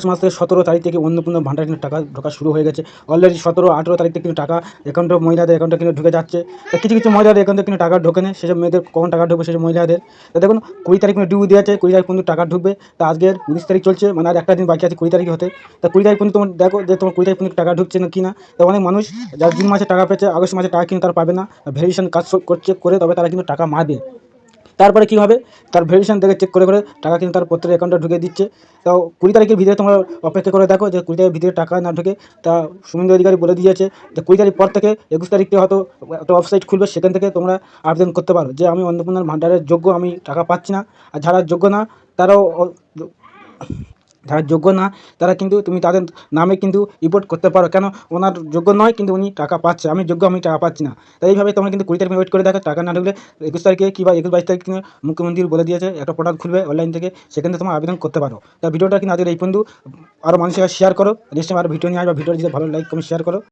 মাস থেকে 17 তারিখ থেকে অন্নপূর্ণা ভান্ডারে কিন্তু টাকা ঢোকা শুরু হয়ে গেছে। অলরেডি 17-18 তারিখ থেকে কিন্তু টাকা অ্যাকাউন্টে, মহিলাদের অ্যাকাউন্টে কিন্তু ঢুকে যাচ্ছে। তা কিছু কিছু মহিলাদের অ্যাকাউন্টে কিন্তু টাকা ঢোকে না, সেসব মেয়েদের কখন টাকা ঢুকবে সেসব মহিলাদের। তা দেখুন 20 তারিখ কিন্তু ডিউ দেওয়া আছে, 20 তারিখ কিন্তু টাকা ঢুকবে। তা আজকের 19 তারিখ চলছে, মানে আর একটা দিন বাকি আছে 20 তারিখ হতে। তা 20 তারিখ কিন্তু তোমার দেখো যে তোমার 20 তারিখ কিন্তু টাকা ঢুকছে না কি না। তা অনেক মানুষ যারা জুন মাসে টাকা পেয়েছে আগস্ট মাসে টাকা কিন্তু তারা পাবে না, ভেরিফিকেশন কাজ করছে করে তবে তারা কিন্তু টাকা মারবে। তারপরে কী হবে, তার ভেরিফিকেশন থেকে চেক করে করে টাকা কিন্তু তার প্রত্যেকের অ্যাকাউন্টে ঢুকে দিচ্ছে। তাও 20 তারিখের ভিতরে তোমরা অপেক্ষা করে দেখো যে 20 তারিখের ভিতরে টাকা না ঢোকে। তা শুভেন্দু অধিকারী বলে দিয়েছে যে 20 তারিখ পর থেকে 21 তারিখ থেকে হয়তো একটা ওয়েবসাইট খুলবে, সেখান থেকে তোমরা আবেদন করতে পারো যে আমি অন্নপূর্ণার ভান্ডারের যোগ্য, আমি টাকা পাচ্ছি না। আর যারা যোগ্য না তারাও যারা যোগ্য না তারা কিন্তু তুমি তাদের নামে কিন্তু রিপোর্ট করতে পারো, কেন ওনার যোগ্য নয় কিন্তু উনি টাকা পাচ্ছে, আমি যোগ্য আমি টাকা পাচ্ছি না। তাই এইভাবে তোমরা কিন্তু 20 তারিখ ওয়েট করে দেখো, টাকা না ঢুকলে 21 তারিখে কিংবা 21-22 তারিখ কিন্তু মুখ্যমন্ত্রী বলে দিয়েছে একটা পোর্টাল খুলবে অনলাইন থেকে, সেখান থেকে তোমরা আবেদন করতে পারো। তা ভিডিওটা কিন্তু আজকের এই পর্যন্ত, আরও মানুষের কাছে শেয়ার করো, নেক্সট টাইম আরও ভিডিও নিয়ে আসবে। ভিডিও যদি ভালো লাইক কমেন্ট শেয়ার করো।